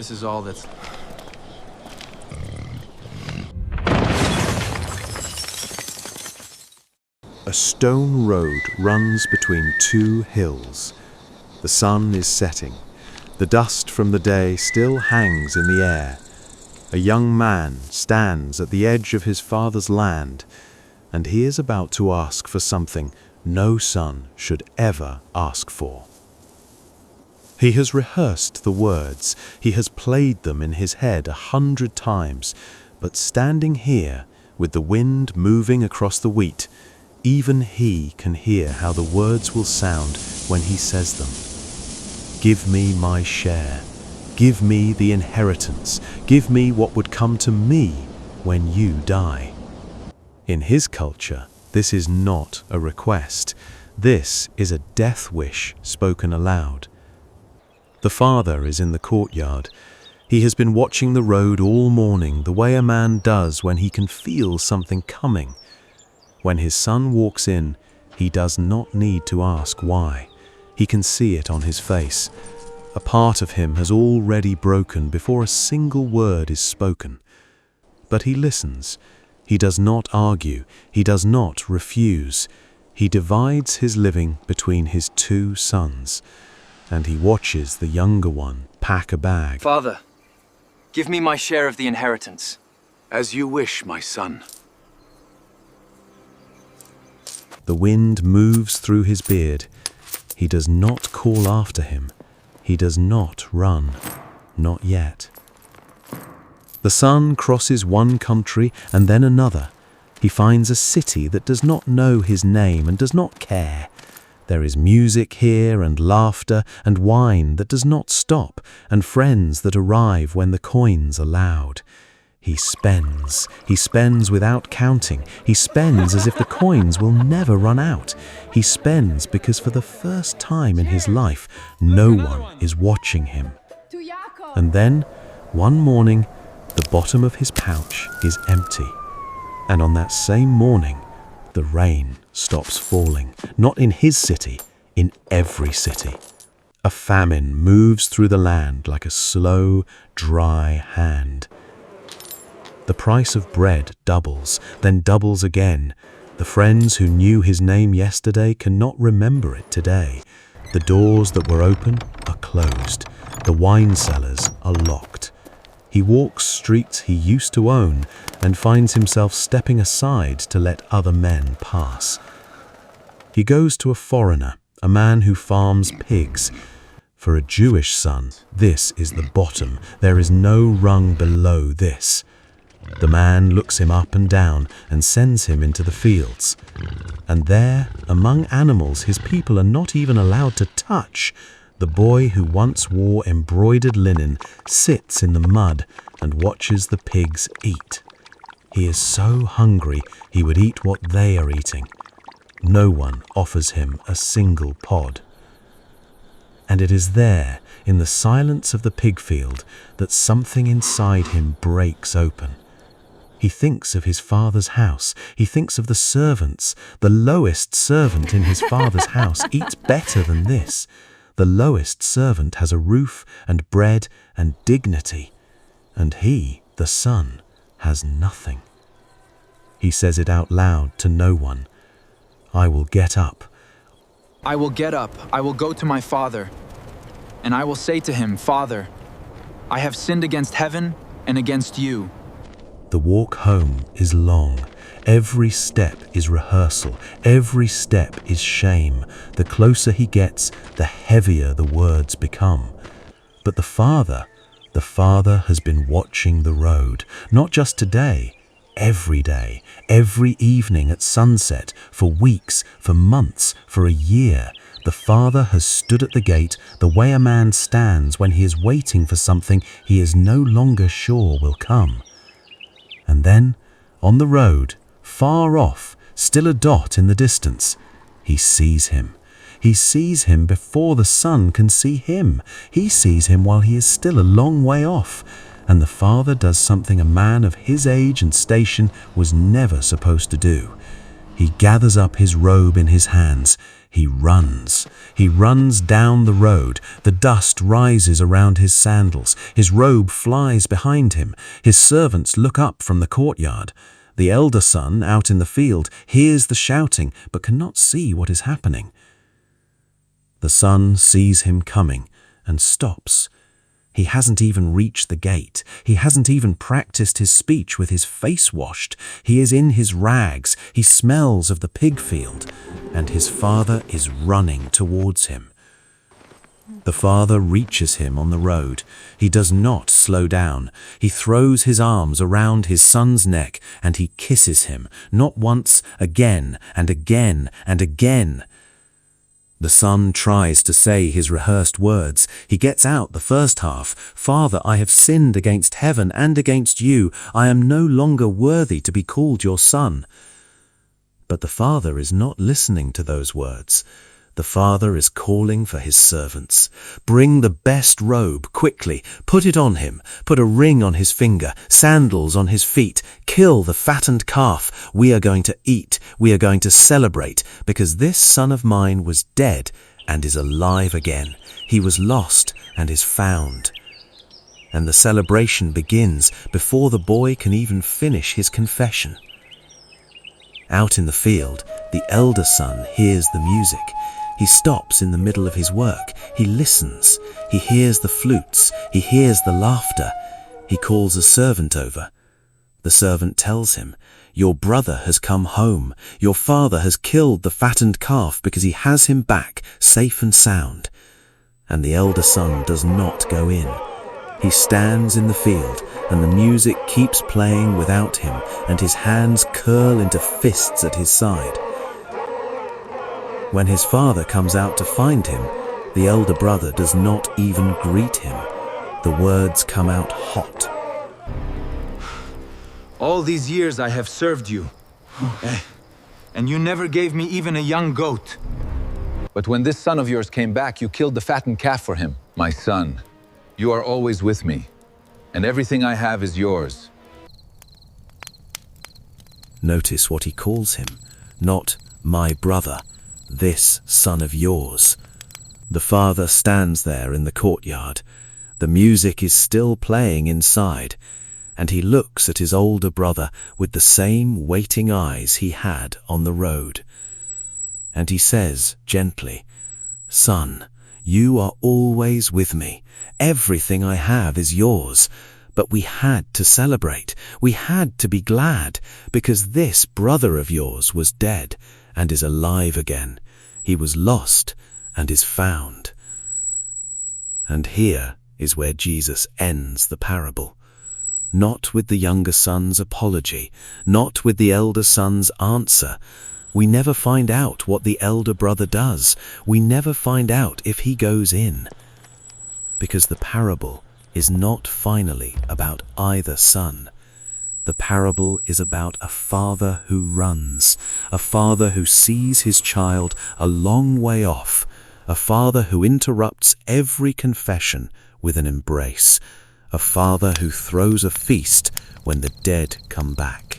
This is all that's... A stone road runs between two hills. The sun is setting. The dust from the day still hangs in the air. A young man stands at the edge of his father's land, and he is about to ask for something no son should ever ask for. He has rehearsed the words, he has played them in his head 100 times, but standing here, with the wind moving across the wheat, even he can hear how the words will sound when he says them. Give me my share. Give me the inheritance. Give me what would come to me when you die. In his culture, this is not a request. This is a death wish spoken aloud. The father is in the courtyard. He has been watching the road all morning, the way a man does when he can feel something coming. When his son walks in, he does not need to ask why. He can see it on his face. A part of him has already broken before a single word is spoken. But he listens. He does not argue. He does not refuse. He divides his living between his two sons, and he watches the younger one pack a bag. Father, give me my share of the inheritance. As you wish, my son. The wind moves through his beard. He does not call after him. He does not run. Not yet. The son crosses one country and then another. He finds a city that does not know his name and does not care. There is music here and laughter and wine that does not stop, and friends that arrive when the coins are loud. He spends without counting. He spends as if the coins will never run out. He spends because for the first time in his life, no one is watching him. And then, one morning, the bottom of his pouch is empty. And on that same morning, the rain stops falling, not in his city, in every city. A famine moves through the land like a slow, dry hand. The price of bread doubles, then doubles again. The friends who knew his name yesterday cannot remember it today. The doors that were open are closed. The wine cellars are locked. He walks streets he used to own and finds himself stepping aside to let other men pass. He goes to a foreigner, a man who farms pigs. For a Jewish son, this is the bottom. There is no rung below this. The man looks him up and down and sends him into the fields. And there, among animals his people are not even allowed to touch, the boy who once wore embroidered linen sits in the mud and watches the pigs eat. He is so hungry he would eat what they are eating. No one offers him a single pod. And it is there, in the silence of the pig field, that something inside him breaks open. He thinks of his father's house. He thinks of the servants. The lowest servant in his father's house eats better than this. The lowest servant has a roof and bread and dignity. And he, the son, has nothing. He says it out loud to no one. I will get up. I will get up. I will go to my father. And I will say to him, Father, I have sinned against heaven and against you. The walk home is long. Every step is rehearsal. Every step is shame. The closer he gets, the heavier the words become. But the father has been watching the road, not just today, every day, every evening at sunset, for weeks, for months, for a year. The father has stood at the gate the way a man stands when he is waiting for something he is no longer sure will come. And then, on the road, far off, still a dot in the distance, he sees him. He sees him before the sun can see him. He sees him while he is still a long way off. And the father does something a man of his age and station was never supposed to do. He gathers up his robe in his hands. He runs. He runs down the road. The dust rises around his sandals. His robe flies behind him. His servants look up from the courtyard. The elder son, out in the field, hears the shouting, but cannot see what is happening. The son sees him coming and stops. He hasn't even reached the gate. He hasn't even practiced his speech with his face washed. He is in his rags. He smells of the pig field, and his father is running towards him. The father reaches him on the road. He does not slow down. He throws his arms around his son's neck and he kisses him, not once, again and again and again. The son tries to say his rehearsed words. He gets out the first half. "Father, I have sinned against heaven and against you. I am no longer worthy to be called your son." But the father is not listening to those words. The father is calling for his servants. "Bring the best robe, quickly. Put it on him. Put a ring on his finger, sandals on his feet. Kill the fattened calf. We are going to eat. We are going to celebrate, because this son of mine was dead and is alive again. He was lost and is found." And the celebration begins before the boy can even finish his confession. Out in the field, the elder son hears the music. He stops in the middle of his work. He listens. He hears the flutes. He hears the laughter. He calls a servant over. The servant tells him, "Your brother has come home. Your father has killed the fattened calf because he has him back, safe and sound." And the elder son does not go in. He stands in the field, and the music keeps playing without him, and his hands curl into fists at his side. When his father comes out to find him, the elder brother does not even greet him. The words come out hot. All these years I have served you, and you never gave me even a young goat. But when this son of yours came back, you killed the fattened calf for him. My son, you are always with me, and everything I have is yours. Notice what he calls him, not "my brother," "this son of yours." The father stands there in the courtyard. The music is still playing inside, and he looks at his older brother with the same waiting eyes he had on the road. And he says gently, "Son, you are always with me. Everything I have is yours. But we had to celebrate. We had to be glad, because this brother of yours was dead and is alive again. He was lost and is found." And here is where Jesus ends the parable. Not with the younger son's apology, not with the elder son's answer. We never find out what the elder brother does. We never find out if he goes in. Because the parable is not finally about either son. The parable is about a father who runs, a father who sees his child a long way off, a father who interrupts every confession with an embrace, a father who throws a feast when the dead come back.